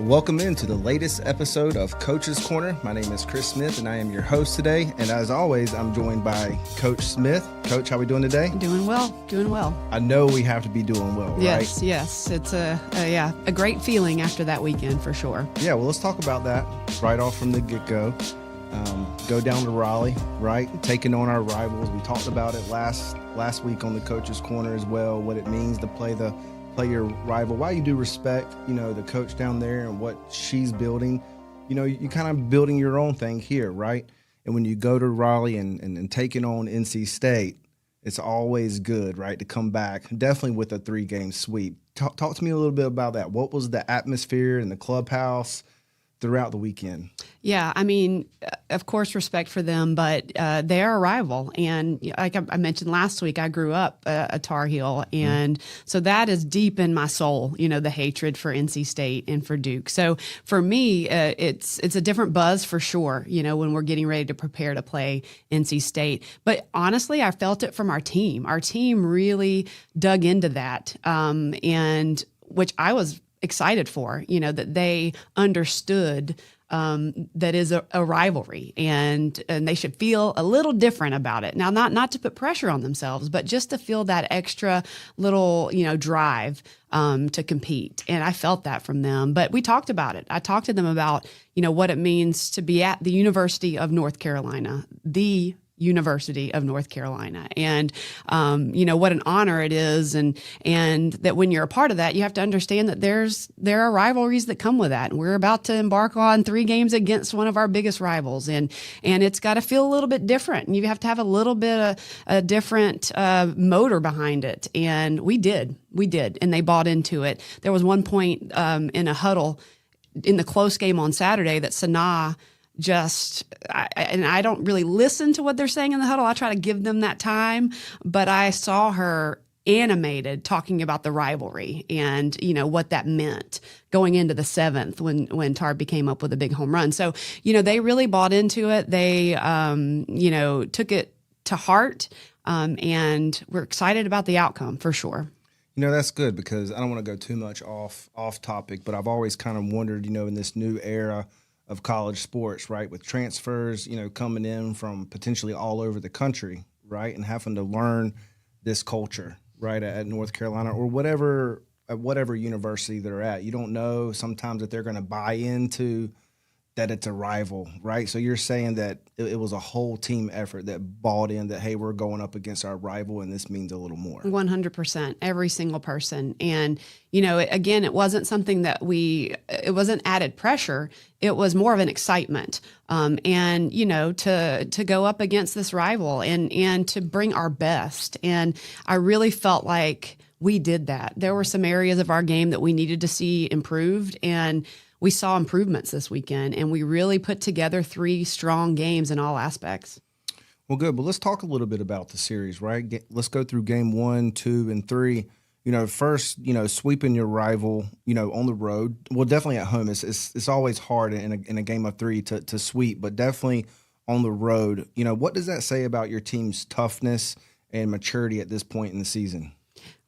Welcome into the latest episode of Coach's Corner. My name is Chris Smith, and I am your host today. And as always, I'm joined by Coach Smith. Coach, how we doing today? Doing well. I know we have to be doing well, right? Yes. It's a great feeling after that weekend for sure. Yeah, well, let's talk about that right off from the get-go. Go down to Raleigh, right? Taking on our rivals. We talked about it last week on the Coach's Corner as well, what it means to play your rival. While you do respect, the coach down there and what she's building, you kind of building your own thing here, right? And when you go to Raleigh and taking on NC State, it's always good, right, to come back, definitely with a 3-game sweep. Talk to me a little bit about that. What was the atmosphere in the clubhouse throughout the weekend? Yeah, I mean, of course, respect for them, but they are a rival. And like I mentioned last week, I grew up a Tar Heel. And so that is deep in my soul, the hatred for NC State and for Duke. So for me, it's a different buzz for sure, when we're getting ready to prepare to play NC State. But honestly, I felt it from our team. Our team really dug into that, and which I was excited for, that they understood that is a rivalry and they should feel a little different about it. Now, not to put pressure on themselves, but just to feel that extra little, drive to compete. And I felt that from them. But we talked about it. I talked to them about, what it means to be at the University of North Carolina, the University of North Carolina. And, what an honor it is. And that when you're a part of that, you have to understand that there are rivalries that come with that. And we're about to embark on 3 games against one of our biggest rivals. And it's got to feel a little bit different. And you have to have a little bit of a different motor behind it. And we did. And they bought into it. There was one point in a huddle in the close game on Saturday that Sanaa I don't really listen to what they're saying in the huddle. I try to give them that time, but I saw her animated talking about the rivalry and, what that meant going into the 7th when Tarpey came up with a big home run. So, they really bought into it. They, took it to heart, and we're excited about the outcome for sure. That's good because I don't want to go too much off topic, but I've always kind of wondered, in this new era of college sports, right, with transfers, coming in from potentially all over the country, right, and having to learn this culture, right, at North Carolina or whatever university they're at. You don't know sometimes that they're going to buy into that it's a rival, right? So you're saying that it was a whole team effort that bought in that, hey, we're going up against our rival and this means a little more. 100%, every single person. And, again, it wasn't something that it wasn't added pressure. It was more of an excitement. And, to go up against this rival and to bring our best. And I really felt like we did that. There were some areas of our game that we needed to see improved, and we saw improvements this weekend, and we really put together 3 strong games in all aspects. Well, good. But let's talk a little bit about the series, right? Let's go through game 1, 2, and 3. First, sweeping your rival, on the road. Well, definitely at home. It's always hard in a game of 3 to sweep, but definitely on the road. What does that say about your team's toughness and maturity at this point in the season?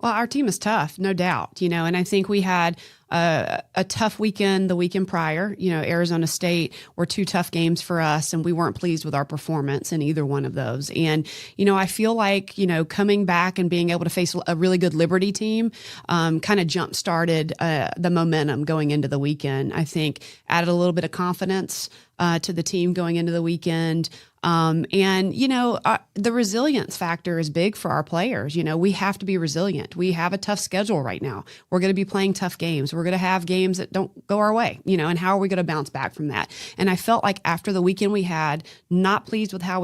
Well, our team is tough, no doubt, and I think we had a tough weekend the weekend prior. Arizona State were 2 tough games for us, and we weren't pleased with our performance in either one of those. And, I feel like, coming back and being able to face a really good Liberty team kind of jump-started the momentum going into the weekend. I think added a little bit of confidence to the team going into the weekend. The resilience factor is big for our players. We have to be resilient. We have a tough schedule right now. We're going to be playing tough games. We're going to have games that don't go our way, and how are we going to bounce back from that? And I felt like after the weekend we had, not pleased with how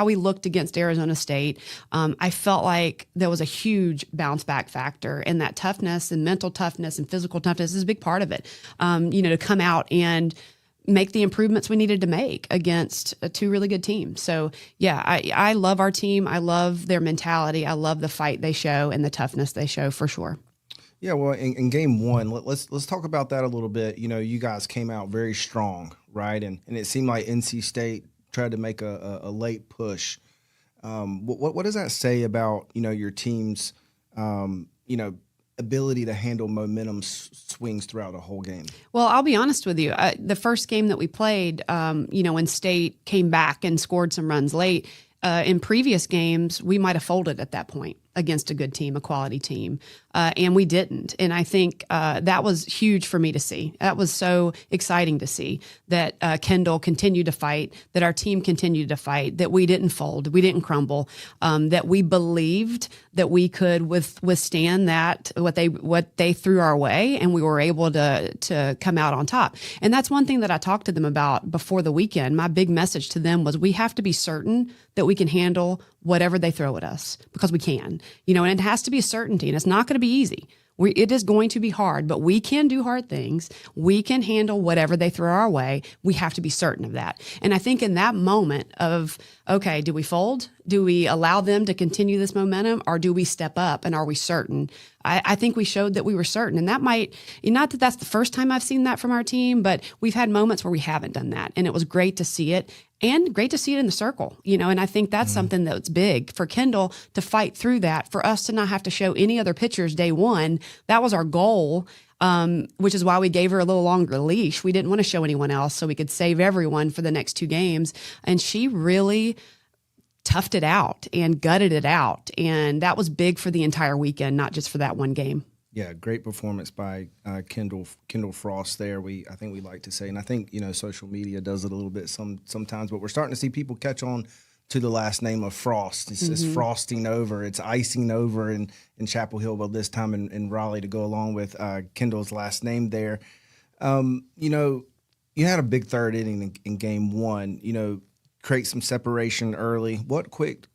we looked against Arizona State. I felt like there was a huge bounce back factor, and that toughness and mental toughness and physical toughness is a big part of it. To come out and make the improvements we needed to make against 2 really good teams. So yeah, I love our team. I love their mentality. I love the fight they show and the toughness they show for sure. Yeah, well, in game 1, let's talk about that a little bit. You guys came out very strong, right? And it seemed like NC State tried to make a late push. What does that say about your team's ability to handle momentum swings throughout a whole game? Well, I'll be honest with you. The first game that we played, when State came back and scored some runs late, in previous games, we might have folded at that point against a good team, a quality team, and we didn't. And I think that was huge for me to see. That was so exciting to see that Kendall continued to fight, that our team continued to fight, that we didn't fold, we didn't crumble, that we believed that we could withstand that what they threw our way, and we were able to come out on top. And that's one thing that I talked to them about before the weekend. My big message to them was we have to be certain that we can handle whatever they throw at us, because we can, and it has to be a certainty, and it's not going to be easy. It is going to be hard, but we can do hard things. We can handle whatever they throw our way. We have to be certain of that. And I think in that moment of, okay, do we fold? Do we allow them to continue this momentum, or do we step up, and are we certain? I think we showed that we were certain. And that might, not that that's the first time I've seen that from our team, but we've had moments where we haven't done that. And it was great to see it. And great to see it in the circle, and I think that's something that's big for Kendall to fight through that, for us to not have to show any other pitchers day one. That was our goal, which is why we gave her a little longer leash. We didn't want to show anyone else, so we could save everyone for the next 2 games. And she really toughed it out and gutted it out. And that was big for the entire weekend, not just for that one game. Yeah, great performance by Kendall Frost there. I think we like to say, and I think social media does it a little bit sometimes, but we're starting to see people catch on to the last name of Frost. It's frosting over, it's icing over in Chapel Hill, well, this time in Raleigh, to go along with Kendall's last name there. You had a big third inning in game 1. Create some separation early. What clicked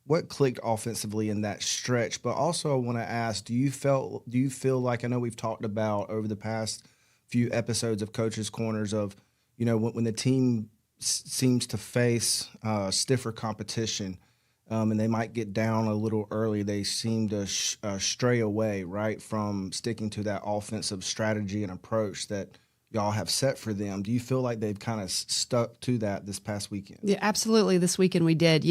offensively in that stretch? But also I want to ask, do you feel like, I know we've talked about over the past few episodes of Coach's Corners of, when the team seems to face stiffer competition, and they might get down a little early, they seem to stray away, right, from sticking to that offensive strategy and approach that y'all have set for them. Do you feel like they've kind of stuck to that this past weekend? Yeah, absolutely. This weekend we did.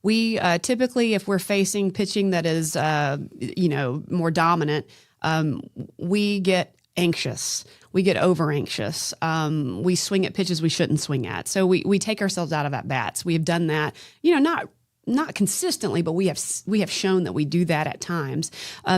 We typically, if we're facing pitching that is, more dominant, we get anxious. We get over anxious. We swing at pitches we shouldn't swing at. So we take ourselves out of at bats. We have done that, not consistently, but we have shown that we do that at times.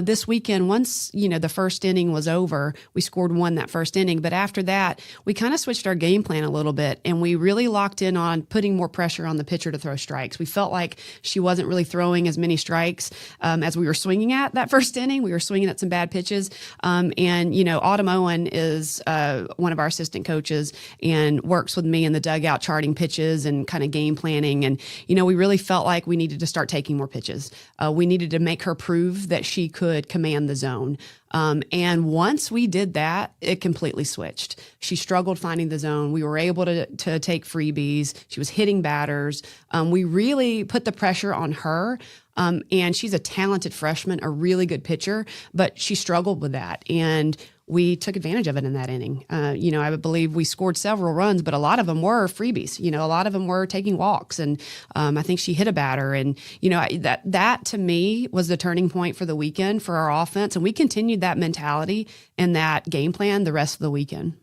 This weekend, once the first inning was over, we scored 1 that first inning. But after that, we kind of switched our game plan a little bit, and we really locked in on putting more pressure on the pitcher to throw strikes. We felt like she wasn't really throwing as many strikes as we were swinging at that first inning. We were swinging at some bad pitches, Autumn Owen is one of our assistant coaches and works with me in the dugout charting pitches and kind of game planning. And we really felt like we needed to start taking more pitches. We needed to make her prove that she could command the zone. And once we did that, it completely switched. She struggled finding the zone. We were able to take freebies. She was hitting batters. We really put the pressure on her. And she's a talented freshman, a really good pitcher, but she struggled with that. And we took advantage of it in that inning. I believe we scored several runs, but a lot of them were freebies. A lot of them were taking walks. And I think she hit a batter. And, that to me was the turning point for the weekend for our offense. And we continued that mentality and that game plan the rest of the weekend.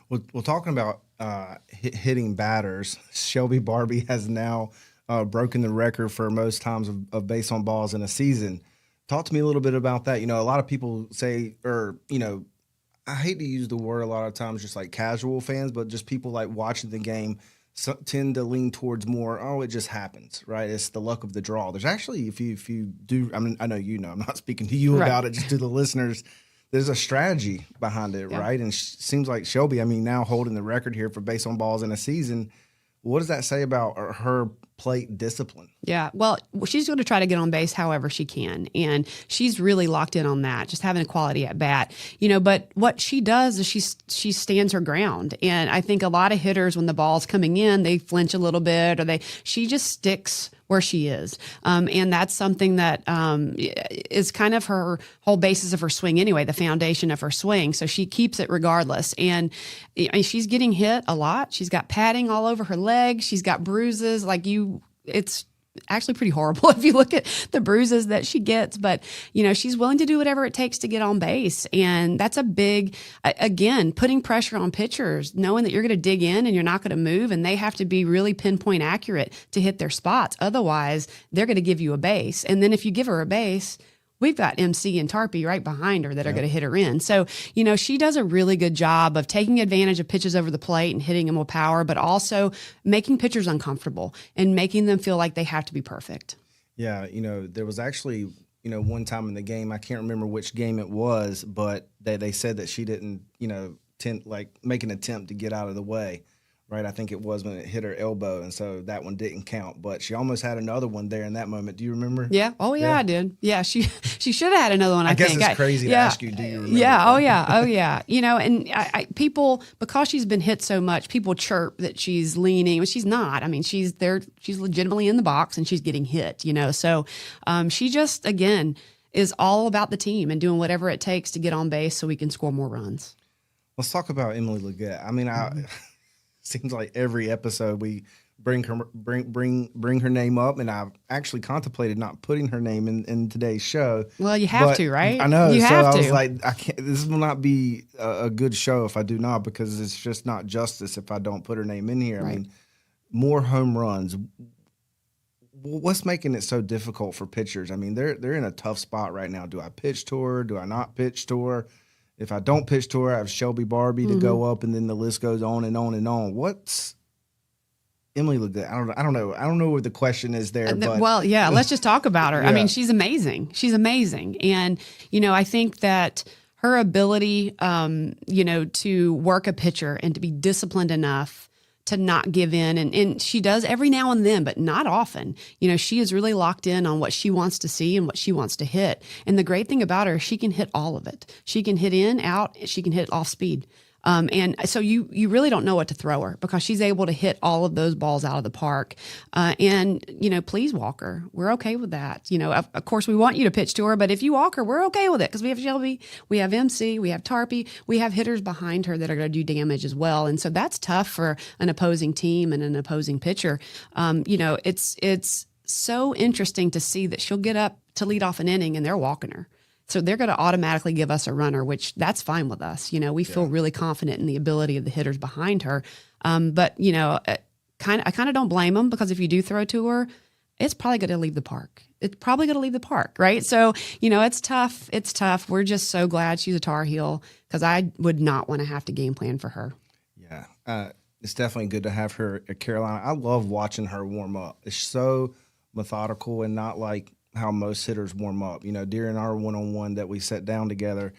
Well, talking about hitting batters, Shelby Barbie has now broken the record for most times of base on balls in a season. Talk to me a little bit about that. A lot of people say, I hate to use the word a lot of times, just like casual fans, but just people like watching the game tend to lean towards more, it just happens, right? It's the luck of the draw. There's actually, if you do, I know I'm not speaking to you about it, just to the listeners, there's a strategy behind it, right? And it seems like Shelby, now holding the record here for base on balls in a season, what does that say about her plate discipline? Yeah, well, she's going to try to get on base however she can, and she's really locked in on that, just having a quality at bat. But what she does is she stands her ground, and I think a lot of hitters, when the ball's coming in, they flinch a little bit, or she just sticks where she is. And that's something that is kind of her whole basis of her swing anyway, the foundation of her swing. So she keeps it regardless. And she's getting hit a lot. She's got padding all over her legs. She's got bruises. actually pretty horrible if you look at the bruises that she gets. But, she's willing to do whatever it takes to get on base. And that's a big, again, putting pressure on pitchers, knowing that you're going to dig in and you're not going to move, and they have to be really pinpoint accurate to hit their spots. Otherwise, they're going to give you a base. And then if you give her a base, we've got MC and Tarpey right behind her that are going to hit her in. So, she does a really good job of taking advantage of pitches over the plate and hitting them with power, but also making pitchers uncomfortable and making them feel like they have to be perfect. Yeah, there was actually, one time in the game, I can't remember which game it was, but they said that she didn't, make an attempt to get out of the way. Right, I think it was when it hit her elbow, and so that one didn't count. But she almost had another one there in that moment. Do you remember? Yeah. Oh, yeah, I did. Yeah, she should have had another one. I guess think it's crazy to ask you. Do you remember? Yeah. Oh, yeah. Oh, yeah. And people, because she's been hit so much, people chirp that she's leaning, but she's not. I mean, she's there. She's legitimately in the box, and she's getting hit. So she just again is all about the team and doing whatever it takes to get on base so we can score more runs. Let's talk about Emily LeGette. I mean, seems like every episode we bring her name up, and I've actually contemplated not putting her name in today's show. Well, you have to, right? I know. You so have I to. was like, I can't. This will not be a good show if I do not, because it's just not justice if I don't put her name in here. Right. I mean, more home runs. What's making it so difficult for pitchers? I mean, they're in a tough spot right now. Do I pitch to her? Do I not pitch to her? If I don't pitch to her, I have Shelby Barbie to go up, and then the list goes on and on and on. What's Emily LeGette? I don't know. I don't know what the question is there. But well, yeah, let's just talk about her. Yeah. I mean, she's amazing. She's amazing. And, I think that her ability, to work a pitcher and to be disciplined enough to not give in. And she does every now and then, but not often. She is really locked in on what she wants to see and what she wants to hit. And the great thing about her, she can hit all of it. She can hit in, out, she can hit off speed. And so you really don't know what to throw her, because she's able to hit all of those balls out of the park. And please walk her. We're okay with that. Of course, we want you to pitch to her, but if you walk her, we're okay with it, because we have Shelby, we have MC, we have Tarpey, we have hitters behind her that are going to do damage as well. And so that's tough for an opposing team and an opposing pitcher. It's so interesting to see that she'll get up to lead off an inning and they're walking her. So they're going to automatically give us a runner, which that's fine with us. We feel really confident in the ability of the hitters behind her. But I kind of don't blame them, because if you do throw to her, it's probably going to leave the park. It's probably going to leave the park, right? So, it's tough. It's tough. We're just so glad she's a Tar Heel, because I would not want to have to game plan for her. Yeah, it's definitely good to have her at Carolina. I love watching her warm up. It's so methodical and not like how most hitters warm up. During our one-on-one that we sat down together,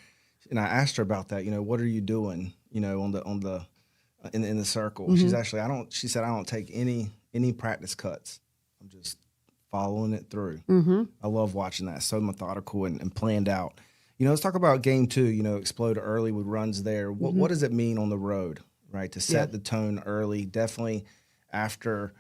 and I asked her about that. What are you doing? In the circle. Mm-hmm. She said, I don't take any practice cuts. I'm just following it through. Mm-hmm. I love watching that. So methodical and planned out. Let's talk about game 2. Explode early with runs there. What does it mean on the road, right? To set the tone early. Definitely after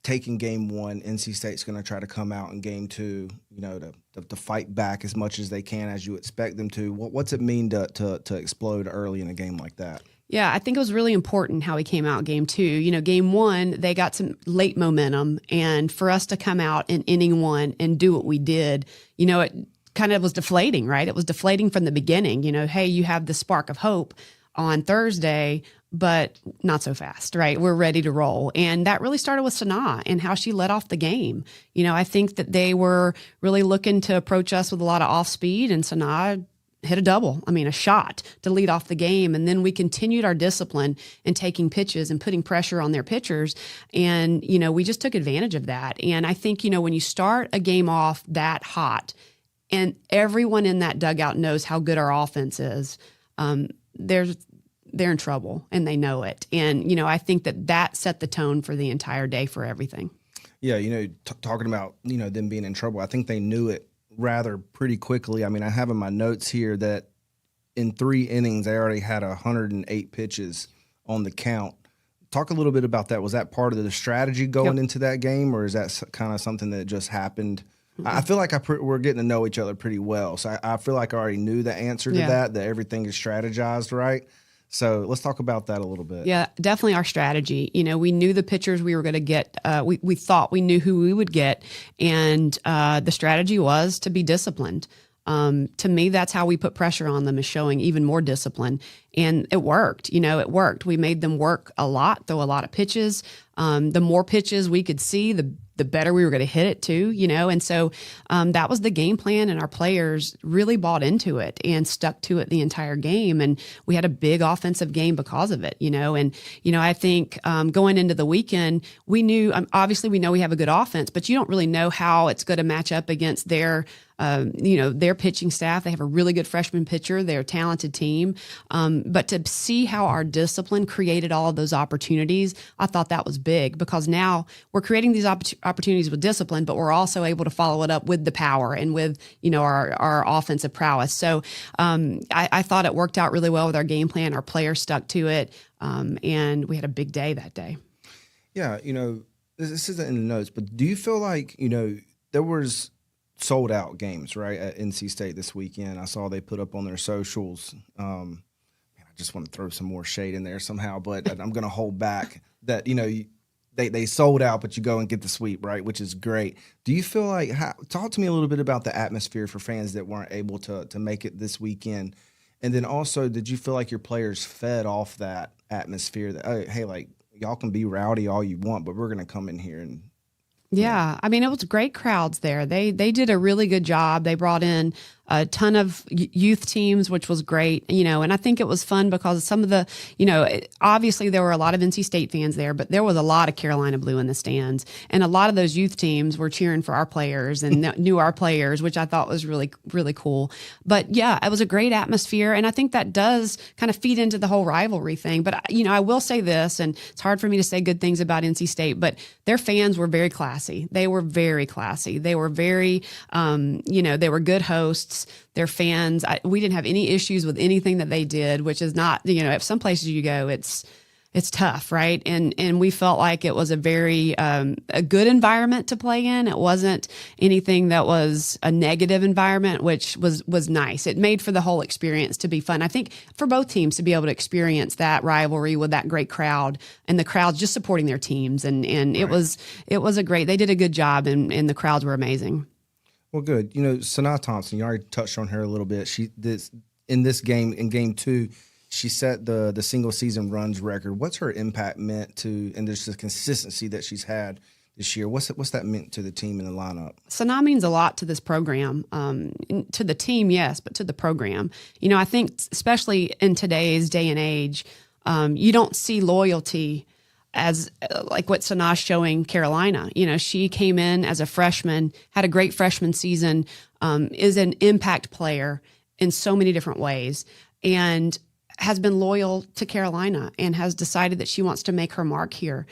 taking game 1, NC State's going to try to come out in game 2, to fight back as much as they can, as you expect them to. What's it mean to explode early in a game like that? Yeah, I think it was really important how we came out game 2. Game 1, they got some late momentum, and for us to come out in inning 1 and do what we did, it kind of was deflating, right? It was deflating from the beginning. Hey, you have the spark of hope on Thursday, but not so fast, right? We're ready to roll. And that really started with Sanaa and how she led off the game. I think that they were really looking to approach us with a lot of off speed, and Sanaa hit a shot to lead off the game. And then we continued our discipline in taking pitches and putting pressure on their pitchers. And, we just took advantage of that. And I think, when you start a game off that hot and everyone in that dugout knows how good our offense is, they're in trouble, and they know it. And, I think that set the tone for the entire day for everything. Yeah, talking about, them being in trouble, I think they knew it rather pretty quickly. I mean, I have in my notes here that in 3 innings, they already had 108 pitches on the count. Talk a little bit about that. Was that part of the strategy going into that game, or is that kind of something that just happened? Mm-hmm. I feel like we're getting to know each other pretty well. So I feel like I already knew the answer to that everything is strategized, right? So let's talk about that a little bit. Yeah, definitely our strategy. We knew the pitchers we were going to get. We thought we knew who we would get. And the strategy was to be disciplined. To me, that's how we put pressure on them, is showing even more discipline. And it worked. It worked. We made them work a lot, throw a lot of pitches. The more pitches we could see, the better we were going to hit it too, And so that was the game plan, and our players really bought into it and stuck to it the entire game. And we had a big offensive game because of it, And, I think going into the weekend, we knew, obviously we know we have a good offense, but you don't really know how it's going to match up against their pitching staff. They have a really good freshman pitcher. They're a talented team. But to see how our discipline created all of those opportunities, I thought that was big, because now we're creating these opportunities with discipline, but we're also able to follow it up with the power and with, our offensive prowess. So I thought it worked out really well with our game plan. Our players stuck to it. And we had a big day that day. Yeah. This isn't in the notes, but do you feel like, there was sold out games, right, at NC State this weekend? I saw they put up on their socials. I just want to throw some more shade in there somehow, but I'm going to hold back that, they sold out, but you go and get the sweep, right, which is great. Do you feel like, talk to me a little bit about the atmosphere for fans that weren't able to make it this weekend? And then also, did you feel like your players fed off that atmosphere that, oh, hey, like, y'all can be rowdy all you want, but we're going to come in here and Yeah, it was great crowds there. They did a really good job. They brought in a ton of youth teams, which was great, and I think it was fun because some of the, obviously there were a lot of NC State fans there, but there was a lot of Carolina blue in the stands, and a lot of those youth teams were cheering for our players and knew our players, which I thought was really, really cool. But yeah, it was a great atmosphere, and I think that does kind of feed into the whole rivalry thing. But, I will say this, and it's hard for me to say good things about NC State, but their fans were very classy. They were very classy. They were very, they were good hosts. Their fans, we didn't have any issues with anything that they did, which is not, if some places you go, it's tough, right? And we felt like it was a very a good environment to play in. It wasn't anything that was a negative environment, which was nice. It made for the whole experience to be fun. I think for both teams to be able to experience that rivalry with that great crowd, and the crowds just supporting their teams, and right. It was a great. They did a good job, and the crowds were amazing. Well, good. Sanaa Thompson, you already touched on her a little bit. In game 2, she set the single season runs record. What's her impact meant to, and there's the consistency that she's had this year? What's that meant to the team and the lineup? Sanaa means a lot to this program, to the team, yes, but to the program. I think especially in today's day and age, you don't see loyalty as like what Sanaa's showing Carolina. She came in as a freshman, had a great freshman season, is an impact player in so many different ways, and has been loyal to Carolina and has decided that she wants to make her mark here.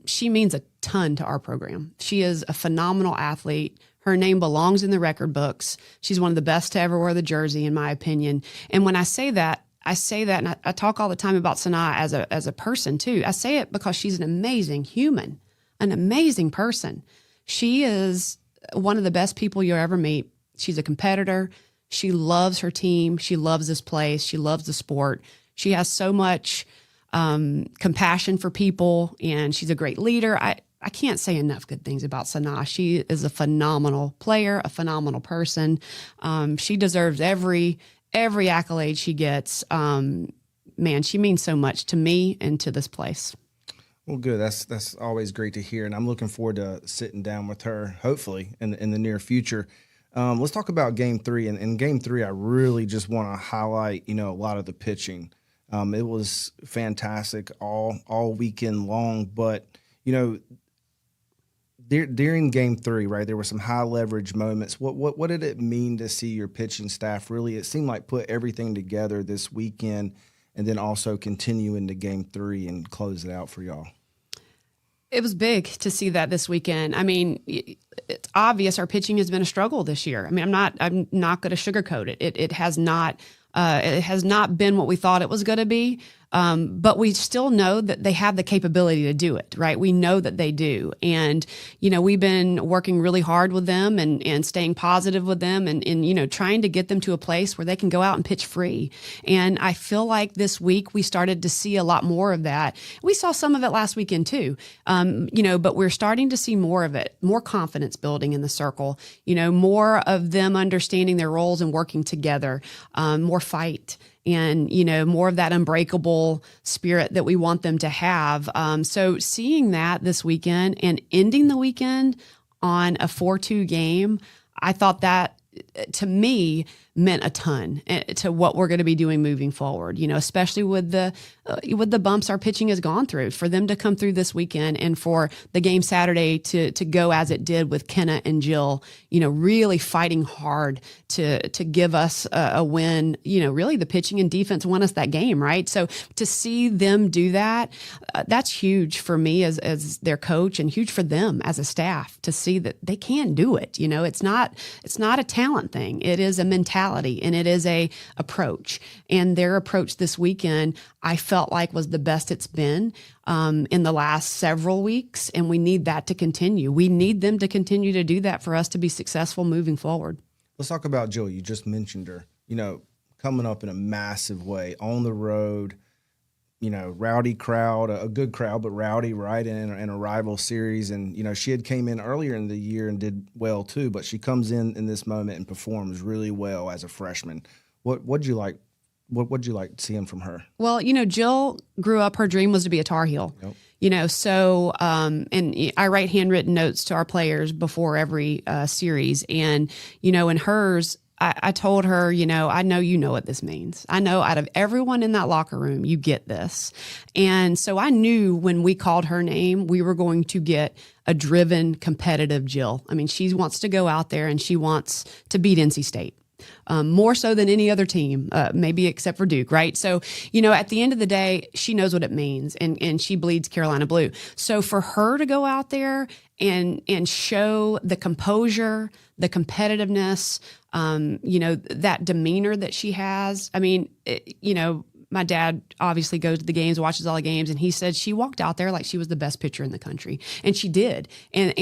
She means a ton to our program. She is a phenomenal athlete. Her name belongs in the record books. She's one of the best to ever wear the jersey, in my opinion. And when I say that, and I talk all the time about Sanaa as a person too. I say it because she's an amazing human, an amazing person. She is one of the best people you'll ever meet. She's a competitor. She loves her team. She loves this place. She loves the sport. She has so much compassion for people, and she's a great leader. I can't say enough good things about Sanaa. She is a phenomenal player, a phenomenal person. She deserves every accolade she gets. Man, she means so much to me and to this place. Well, good. That's always great to hear, and I'm looking forward to sitting down with her, hopefully, in the near future. Let's talk about Game 3. And in Game 3, I really just want to highlight, a lot of the pitching. It was fantastic all weekend long, but during Game 3, right, there were some high leverage moments. What did it mean to see your pitching staff really? It seemed like put everything together this weekend, and then also continue into Game 3 and close it out for y'all. It was big to see that this weekend. It's obvious our pitching has been a struggle this year. I'm not going to sugarcoat it. It has not been what we thought it was going to be. But we still know that they have the capability to do it, right? We know that they do. And, we've been working really hard with them and staying positive with them and trying to get them to a place where they can go out and pitch free. And I feel like this week we started to see a lot more of that. We saw some of it last weekend too, but we're starting to see more of it, more confidence building in the circle, more of them understanding their roles and working together, more fight. And, more of that unbreakable spirit that we want them to have. So seeing that this weekend and ending the weekend on a 4-2 game, I thought that, to me, meant a ton to what we're going to be doing moving forward, especially with the bumps our pitching has gone through. For them to come through this weekend and for the game Saturday to go as it did with Kenna and Jill, really fighting hard to give us a win. Really the pitching and defense won us that game, right? So to see them do that, that's huge for me as their coach and huge for them as a staff to see that they can do it. It's not a talent thing. It is a mentality. And it is a approach. And their approach this weekend, I felt like was the best it's been in the last several weeks. And we need that to continue. We need them to continue to do that for us to be successful moving forward. Let's talk about Jill. You just mentioned her, coming up in a massive way on the road, rowdy crowd, a good crowd, but rowdy, right, in a rival series. And, she had came in earlier in the year and did well too, but she comes in this moment and performs really well as a freshman. What'd you like seeing from her? Well, Jill grew up, her dream was to be a Tar Heel. Yep. So, and I write handwritten notes to our players before every series. And, in hers, I told her, I know you know what this means. I know out of everyone in that locker room, you get this. And so I knew when we called her name, we were going to get a driven, competitive Jill. I mean, she wants to go out there and she wants to beat NC State. More so than any other team, maybe except for Duke, right? So, at the end of the day, she knows what it means and she bleeds Carolina blue. So for her to go out there and show the composure, the competitiveness, that demeanor that she has. I mean, my dad obviously goes to the games, watches all the games, and he said she walked out there like she was the best pitcher in the country. And she did. And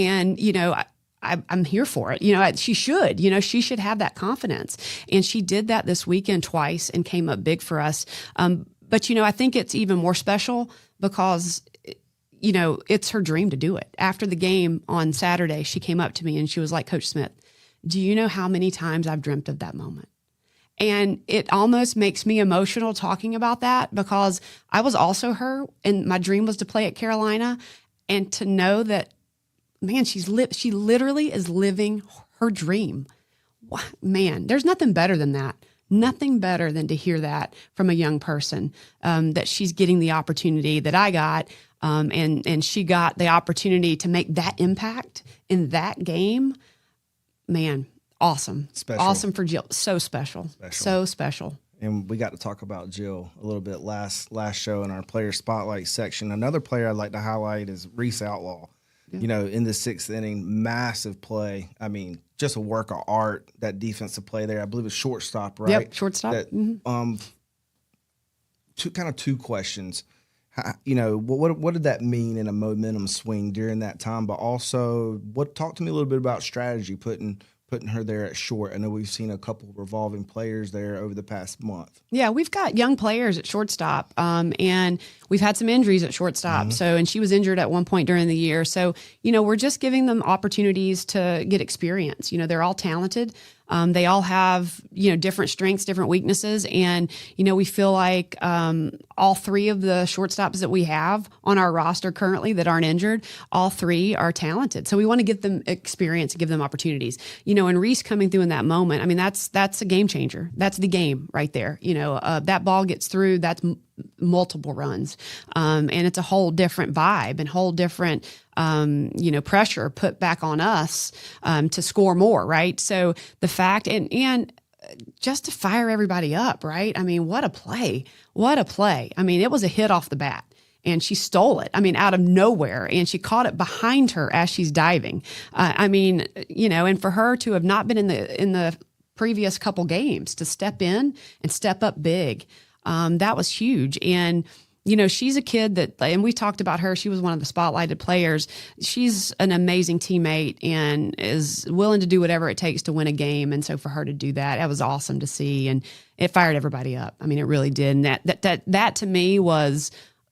I'm here for it. She should, she should have that confidence. And she did that this weekend twice and came up big for us. But I think it's even more special because, it's her dream to do it. After the game on Saturday, she came up to me and she was like, Coach Smith, do you know how many times I've dreamt of that moment? And it almost makes me emotional talking about that because I was also her and my dream was to play at Carolina and to know that, man, she literally is living her dream. Man, there's nothing better than that. Nothing better than to hear that from a young person, that she's getting the opportunity that I got, and she got the opportunity to make that impact in that game. Man, awesome. Special. Awesome for Jill. So special. So special. And we got to talk about Jill a little bit last show in our player spotlight section. Another player I'd like to highlight is Reese Outlaw. Yeah. In the sixth inning, massive play. I mean, just a work of art, that defensive play there. I believe it's shortstop, right? Yep, shortstop. Two questions. What did that mean in a momentum swing during that time? But also, talk to me a little bit about strategy, putting her there at short. I know we've seen a couple of revolving players there over the past month. Yeah, we've got young players at shortstop, and we've had some injuries at shortstop. Mm-hmm. And she was injured at one point during the year. So, we're just giving them opportunities to get experience. They're all talented. They all have, different strengths, different weaknesses. And, we feel like all three of the shortstops that we have on our roster currently that aren't injured, all three are talented. So we want to give them experience and give them opportunities. And Reese coming through in that moment, I mean, that's a game changer. That's the game right there. That ball gets through, that's multiple runs. And it's a whole different vibe and whole different pressure put back on us to score more, right? So the fact and just to fire everybody up, right? I mean, what a play. What a play. I mean, it was a hit off the bat. And she stole it, out of nowhere. And she caught it behind her as she's diving. And for her to have not been in the previous couple games, to step in and step up big, that was huge. And she's a kid that, and we talked about her, she was one of the spotlighted players. She's an amazing teammate and is willing to do whatever it takes to win a game. And so for her to do that, that was awesome to see. And it fired everybody up. I mean, it really did. And that to me was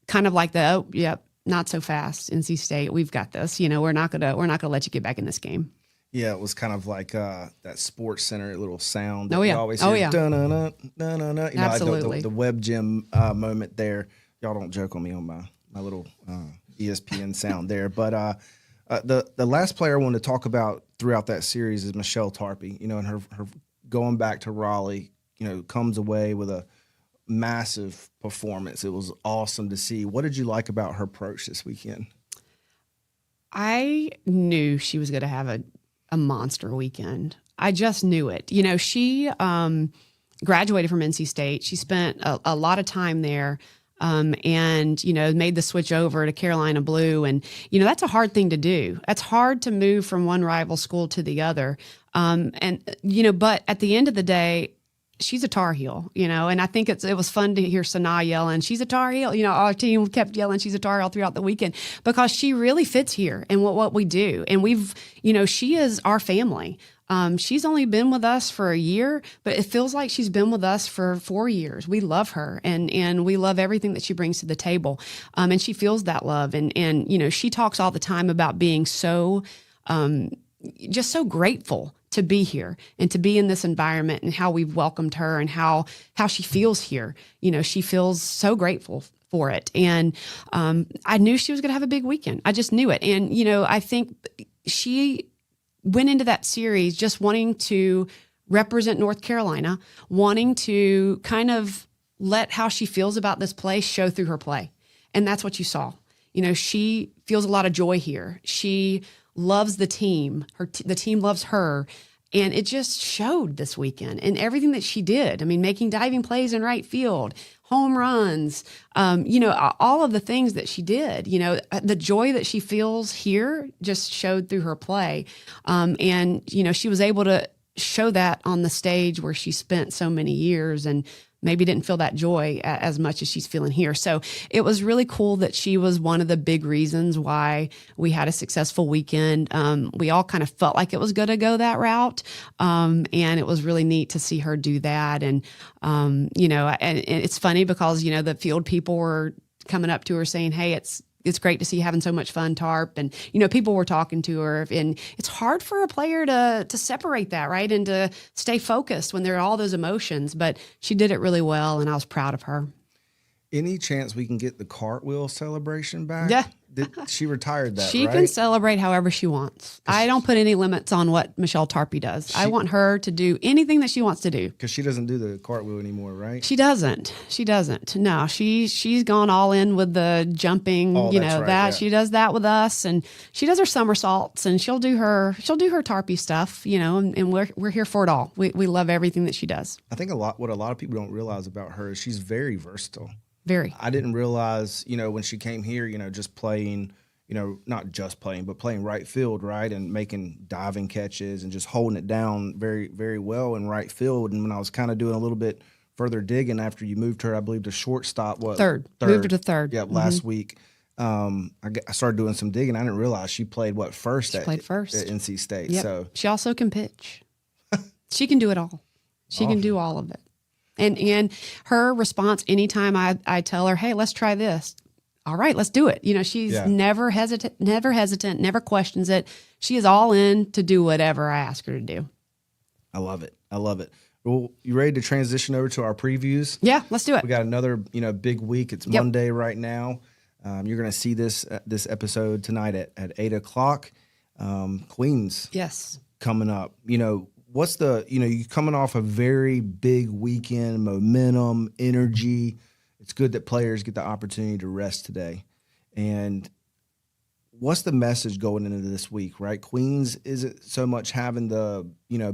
kind of like not so fast, NC State. We've got this. We're not gonna let you get back in this game. Yeah, it was kind of like that Sports Center little sound that you always hear. Yeah. Dun-dun-dun, dun-dun-dun. Absolutely. Like the Web Gym moment there. Y'all don't joke on me on my little ESPN sound there. But the last player I wanted to talk about throughout that series is Michele Tarpey. And her going back to Raleigh, comes away with a massive performance. It was awesome to see. What did you like about her approach this weekend? I knew she was going to have a monster weekend. I just knew it. She graduated from NC State. She spent a lot of time there. And made the switch over to Carolina Blue. And, that's a hard thing to do. That's hard to move from one rival school to the other. But at the end of the day, she's a Tar Heel, and I think it was fun to hear Sanaa yelling, she's a Tar Heel. Our team kept yelling, she's a Tar Heel throughout the weekend because she really fits here and what we do. And she is our family. She's only been with us for a year, but it feels like she's been with us for 4 years. We love her and we love everything that she brings to the table. And she feels that love. And she talks all the time about being so, just so grateful to be here and to be in this environment and how we've welcomed her and how she feels here. She feels so grateful for it. And, I knew she was going to have a big weekend. I just knew it. And, I think she went into that series just wanting to represent North Carolina, wanting to kind of let how she feels about this place show through her play. And that's what you saw. She feels a lot of joy here. She loves the team. The team loves her. And it just showed this weekend and everything that she did. I mean, making diving plays in right field, home runs, all of the things that she did, the joy that she feels here just showed through her play. And she was able to show that on the stage where she spent so many years and maybe didn't feel that joy as much as she's feeling here. So it was really cool that she was one of the big reasons why we had a successful weekend. We all kind of felt like it was going to go that route. And it was really neat to see her do that. And, and it's funny because, the field people were coming up to her saying, hey, it's great to see you having so much fun, Tarp. And, people were talking to her. And it's hard for a player to separate that, right? And to stay focused when there are all those emotions. But she did it really well, and I was proud of her. Any chance we can get the cartwheel celebration back? Yeah. She retired that, She right? can celebrate however she wants. I don't put any limits on what Michele Tarpey does. I want her to do anything that she wants to do. Because she doesn't do the cartwheel anymore, right? She doesn't. No, she's gone all in with the jumping. Oh, that's right, yeah. She does that with us, and she does her somersaults, and she'll do her Tarpey stuff. And we're here for it all. We love everything that she does. I think what a lot of people don't realize about her is she's very versatile. Very. I didn't realize, when she came here, just playing, not just playing, but playing right field, right, and making diving catches and just holding it down very, very well in right field. And when I was kind of doing a little bit further digging after you moved her, I believe, to shortstop, Third. Moved her to third. Yeah, last week. I started doing some digging. I didn't realize she played first. She played first at NC State. Yep. So she also can pitch. She can do it all. She can do all of it. And her response anytime I tell her, hey, let's try this. All right, let's do it. She's never hesitant, never questions it. She is all in to do whatever I ask her to do. I love it. Well, you ready to transition over to our previews? Yeah, let's do it. We got another, big week. It's Monday right now. You're going to see this episode tonight at 8:00. Queens. Yes. Coming up. What's you're coming off a very big weekend, momentum, energy. It's good that players get the opportunity to rest today. And what's the message going into this week, right? Queens isn't so much having the,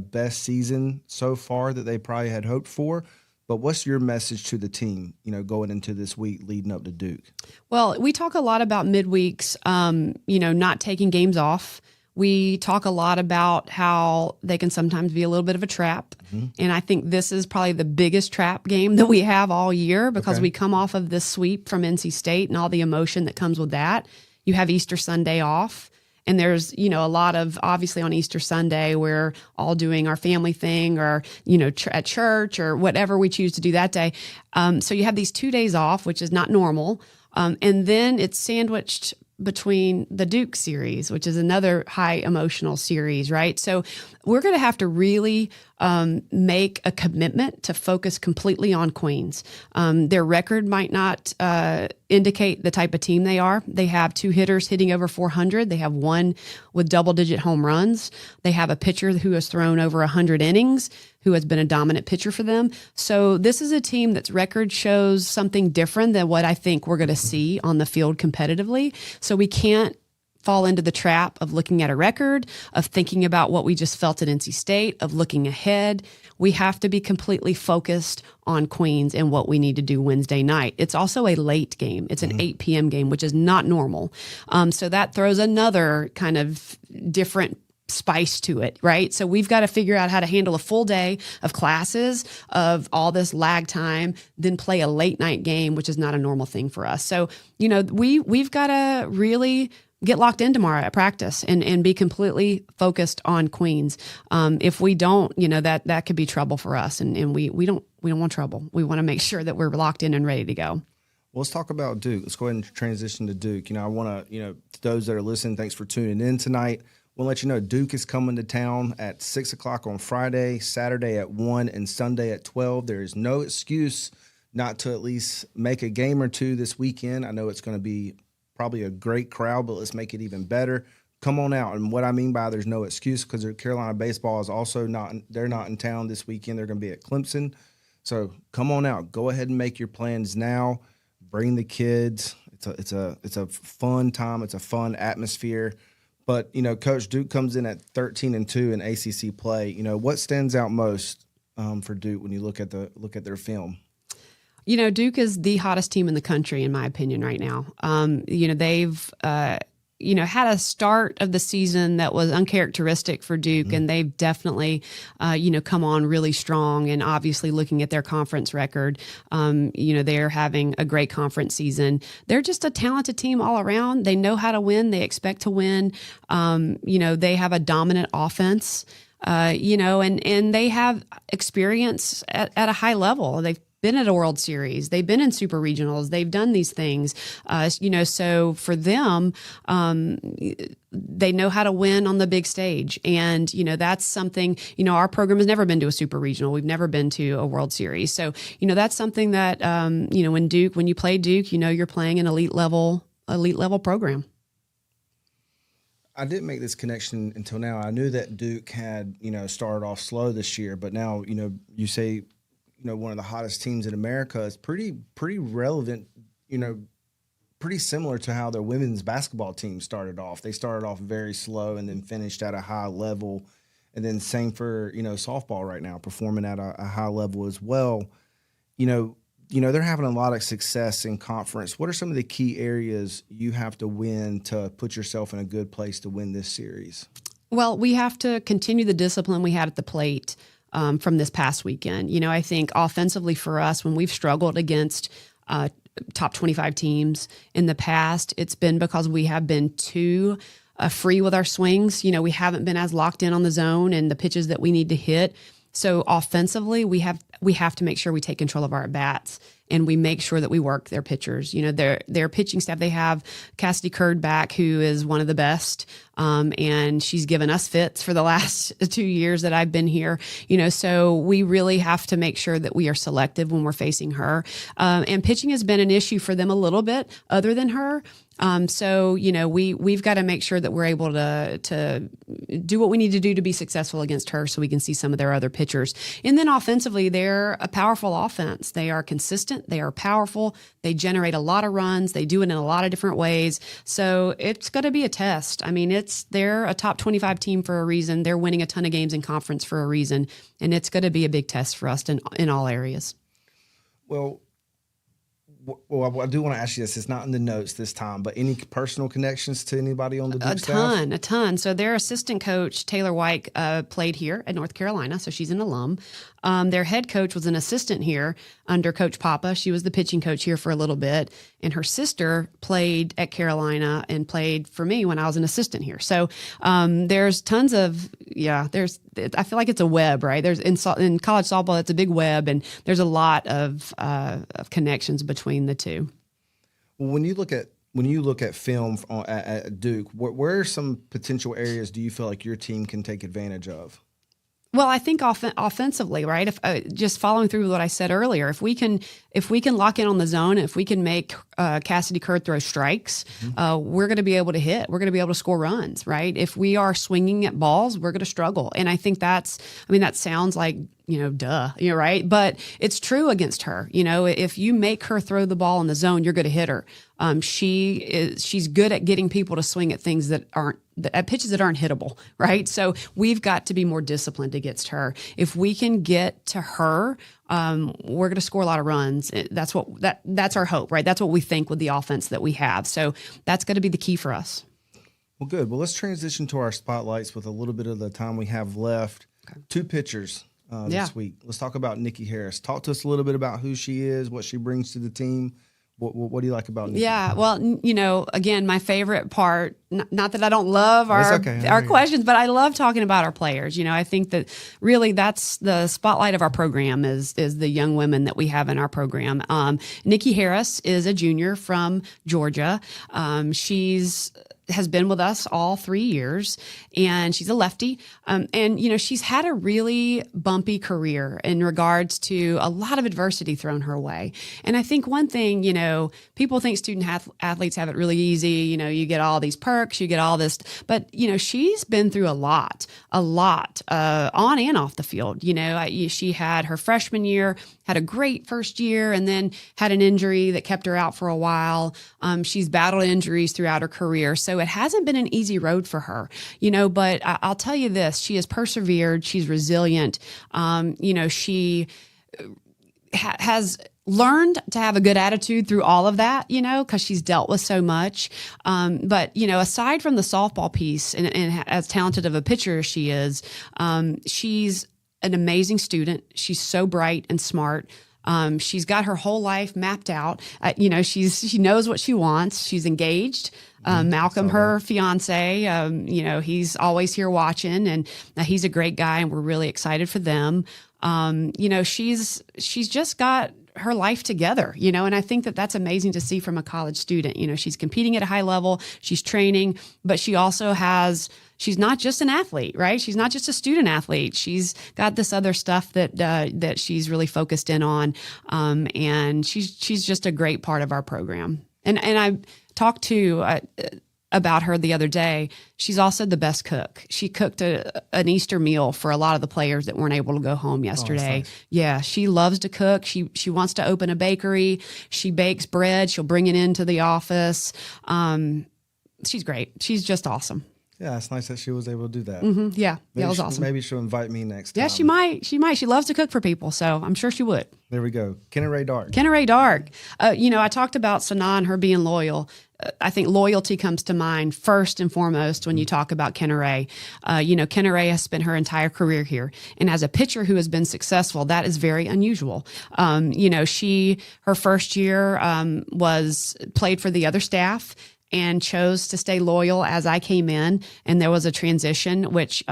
best season so far that they probably had hoped for. But what's your message to the team, going into this week leading up to Duke? Well, we talk a lot about midweeks, not taking games off. We talk a lot about how they can sometimes be a little bit of a trap. And I think this is probably the biggest trap game that we have all year because we come off of this sweep from NC State and all the emotion that comes with that. You have Easter Sunday off. And there's, a lot of, obviously on Easter Sunday, we're all doing our family thing or, at church or whatever we choose to do that day. So you have these 2 days off, which is not normal. And then it's sandwiched between the Duke series, which is another high emotional series, right? So we're going to have to really make a commitment to focus completely on Queens. Their record might not indicate the type of team they are. They have 2 hitters hitting over 400. They have 1 with double-digit home runs. They have a pitcher who has thrown over 100 innings, who has been a dominant pitcher for them. So this is a team that's record shows something different than what I think we're going to see on the field competitively. So we can't fall into the trap of looking at a record, of thinking about what we just felt at NC State, of looking ahead. We have to be completely focused on Queens and what we need to do Wednesday night. It's also a late game. It's an 8 p.m. game, which is not normal. So that throws another kind of different spice to it, right? So we've got to figure out how to handle a full day of classes, of all this lag time, then play a late night game, which is not a normal thing for us. So, we've got to really get locked in tomorrow at practice and be completely focused on Queens. If we don't, that could be trouble for us. And we don't want trouble. We want to make sure that we're locked in and ready to go. Well, let's talk about Duke. Let's go ahead and transition to Duke. I want to, to those that are listening, thanks for tuning in tonight. We'll let you know Duke is coming to town at 6 o'clock on Friday, Saturday at 1, and Sunday at 12. There is no excuse not to at least make a game or two this weekend. I know it's going to be probably a great crowd, but let's make it even better. Come on out. And what I mean by there's no excuse, because Carolina baseball is also they're not in town this weekend. They're going to be at Clemson. So come on out. Go ahead and make your plans now. Bring the kids. It's a fun time. It's a fun atmosphere. But, Coach, Duke comes in at 13-2 in ACC play. What stands out most for Duke when you look at their film? Duke is the hottest team in the country, in my opinion, right now. They've, had a start of the season that was uncharacteristic for Duke, and they've definitely, come on really strong. And obviously, looking at their conference record, they're having a great conference season. They're just a talented team all around. They know how to win. They expect to win. They have a dominant offense, and they have experience at a high level. They've been at a World Series. They've been in super regionals. They've done these things, so for them, they know how to win on the big stage. And, that's something, our program has never been to a super regional. We've never been to a World Series. So, that's something that, when you play Duke, you're playing an elite level program. I didn't make this connection until now. I knew that Duke had, started off slow this year, but now, you say, one of the hottest teams in America is pretty relevant, pretty similar to how their women's basketball team started off. They started off very slow and then finished at a high level. And then same for, softball right now, performing at a high level as well. They're having a lot of success in conference. What are some of the key areas you have to win to put yourself in a good place to win this series? Well, we have to continue the discipline we had at the plate from this past weekend. I think offensively for us, when we've struggled against top 25 teams in the past, it's been because we have been too free with our swings. We haven't been as locked in on the zone and the pitches that we need to hit. So offensively, we have to make sure we take control of our at-bats and we make sure that we work their pitchers. Their pitching staff, they have Cassidy Curd back, who is one of the best. And she's given us fits for the last 2 years that I've been here, so we really have to make sure that we are selective when we're facing her. And pitching has been an issue for them a little bit other than her. So, we've got to make sure that we're able to do what we need to do to be successful against her so we can see some of their other pitchers. And then offensively, they're a powerful offense. They are consistent. They are powerful. They generate a lot of runs. They do it in a lot of different ways. So it's going to be a test. I mean, they're a top 25 team for a reason. They're winning a ton of games in conference for a reason. And it's going to be a big test for us in all areas. Well, Well, I do want to ask you this. It's not in the notes this time, but any personal connections to anybody on the Duke staff? A ton. So their assistant coach, Taylor White, played here at North Carolina, so she's an alum. Their head coach was an assistant here under Coach Papa. She was the pitching coach here for a little bit. And her sister played at Carolina and played for me when I was an assistant here. So there's tons of, I feel like it's a web, right? There's in college softball, it's a big web, and there's a lot of connections between the two. Well, when you look at film at Duke, where are some potential areas do you feel like your team can take advantage of? Well, I think offensively, right? If just following through with what I said earlier, if we can lock in on the zone, if we can make Cassidy Kerr throw strikes, we're going to be able to hit. We're going to be able to score runs, right? If we are swinging at balls, we're going to struggle. And I think that sounds like, duh, right? But it's true against her. If you make her throw the ball in the zone, you're going to hit her. She's good at getting people to swing at things at pitches that aren't hittable, right? So we've got to be more disciplined against her. If we can get to her, we're going to score a lot of runs. That's our hope, right? That's what we think with the offense that we have. So that's going to be the key for us. Well, good. Well, let's transition to our spotlights with a little bit of the time we have left. Okay. 2 pitchers this week. Let's talk about Nikki Harris. Talk to us a little bit about who she is, what she brings to the team. What do you like about Nikki? Yeah, well, again, my favorite part, not that I don't love our questions, but I love talking about our players. I think that really that's the spotlight of our program is the young women that we have in our program. Nikki Harris is a junior from Georgia. She's has been with us all 3 years, and she's a lefty. And she's had a really bumpy career in regards to a lot of adversity thrown her way. And I think one thing, people think student athletes have it really easy. You get all these perks, you get all this, but she's been through a lot, on and off the field. She had her freshman year, had a great first year, and then had an injury that kept her out for a while. She's battled injuries throughout her career. So it hasn't been an easy road for her, but I'll tell you this, she has persevered. She's resilient. She has learned to have a good attitude through all of that, because she's dealt with so much. But aside from the softball piece and as talented of a pitcher as she is, she's an amazing student. She's so bright and smart. She's got her whole life mapped out. She knows what she wants. She's engaged. Malcolm, her fiance, he's always here watching, and he's a great guy, and we're really excited for them. She's just got her life together, and I think that that's amazing to see from a college student. She's competing at a high level, she's training, but she's not just an athlete, right? She's not just a student athlete. She's got this other stuff that she's really focused in on. And she's just a great part of our program. And I talked to about her the other day. She's also the best cook. She cooked an Easter meal for a lot of the players that weren't able to go home yesterday. Oh, nice. Yeah, she loves to cook. She wants to open a bakery. She bakes bread. She'll bring it into the office. She's great. She's just awesome. Yeah, it's nice that she was able to do that. Mm-hmm. Yeah, that was awesome. Maybe she'll invite me next time. Yeah, she might. She loves to cook for people, so I'm sure she would. There we go. Kenna Dark. I talked about Sanaa and her being loyal. I think loyalty comes to mind first and foremost when you talk about Kenna Ray. Kenna Ray has spent her entire career here, and as a pitcher who has been successful, that is very unusual. Her first year was played for the other staff and chose to stay loyal as I came in, and there was a transition, which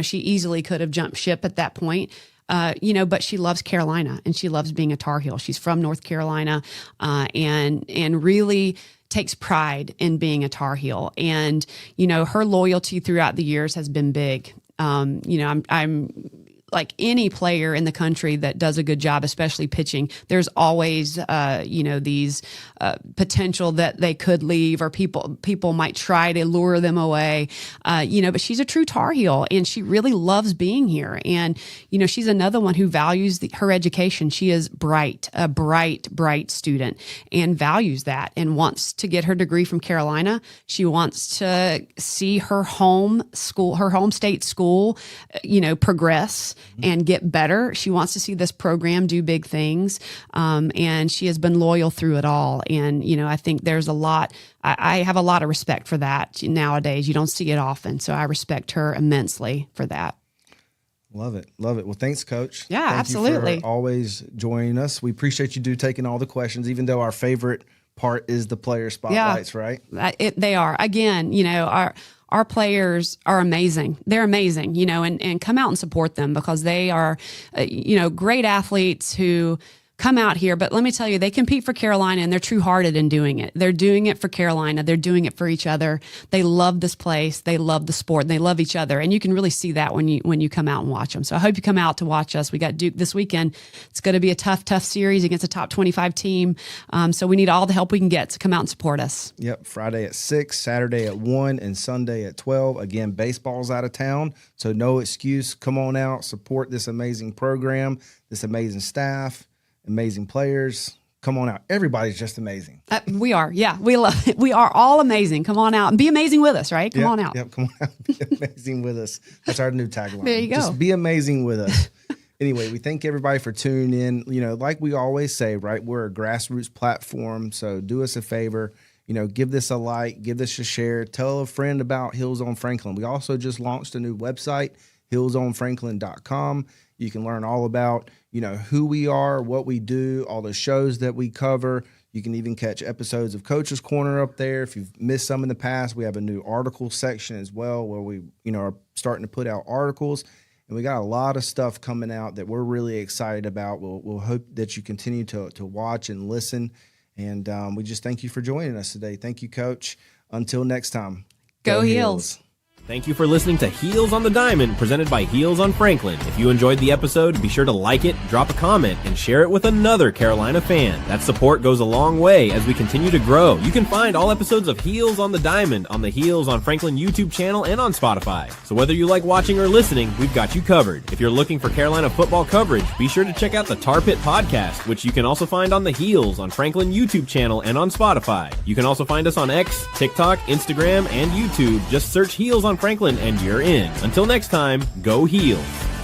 she easily could have jumped ship at that point. But she loves Carolina, and she loves being a Tar Heel. She's from North Carolina, and really takes pride in being a Tar Heel. And, her loyalty throughout the years has been big. I'm like any player in the country that does a good job, especially pitching, there's always, these potential that they could leave, or people might try to lure them away, but she's a true Tar Heel, and she really loves being here. And, she's another one who values her education. She is a bright student, and values that, and wants to get her degree from Carolina. She wants to see her home state school, progress. and get better. She wants to see this program do big things. And she has been loyal through it all. And, I think there's a lot, I have a lot of respect for that nowadays. You don't see it often. So I respect her immensely for that. Love it. Love it. Well, thanks, Coach. Yeah, Thank absolutely. you for always joining us. We appreciate you taking all the questions, even though our favorite part is the player spotlights, right? They are. Again, our players are amazing. They're amazing, and come out and support them because they are, great athletes who come out here. But let me tell you, they compete for Carolina and they're true-hearted in doing it. They're doing it for Carolina. They're doing it for each other. They love this place. They love the sport. And they love each other. And you can really see that when you come out and watch them. So I hope you come out to watch us. We got Duke this weekend. It's going to be a tough series against a top 25 team. So we need all the help we can get to come out and support us. Yep. Friday at 6, Saturday at 1, and Sunday at 12. Again, baseball's out of town. So no excuse. Come on out. Support this amazing program, this amazing staff. Amazing players. Come on out. Everybody's just amazing. We are. Yeah, we love it. We are all amazing. Come on out and be amazing with us, right? Come on out. Yep, come on out. Be amazing with us. That's our new tagline. There you go. Just be amazing with us. Anyway, we thank everybody for tuning in. Like we always say, right? We're a grassroots platform, so do us a favor. Give this a like, give this a share. Tell a friend about Hills on Franklin. We also just launched a new website, hillsonfranklin.com. You can learn all about, who we are, what we do, all the shows that we cover. You can even catch episodes of Coach's Corner up there. If you've missed some in the past, we have a new article section as well where we, are starting to put out articles. And we got a lot of stuff coming out that we're really excited about. We'll hope that you continue to watch and listen. And we just thank you for joining us today. Thank you, Coach. Until next time. Go Heels. Thank you for listening to Heels on the Diamond, presented by Heels on Franklin. If you enjoyed the episode, be sure to like it, drop a comment, and share it with another Carolina fan. That support goes a long way as we continue to grow. You can find all episodes of Heels on the Diamond on the Heels on Franklin YouTube channel and on Spotify. So whether you like watching or listening, we've got you covered. If you're looking for Carolina football coverage, be sure to check out the Tar Pit podcast, which you can also find on the Heels on Franklin YouTube channel and on Spotify. You can also find us on X, TikTok, Instagram, and YouTube. Just search Heels on Franklin and you're in. Until next time, go Heels.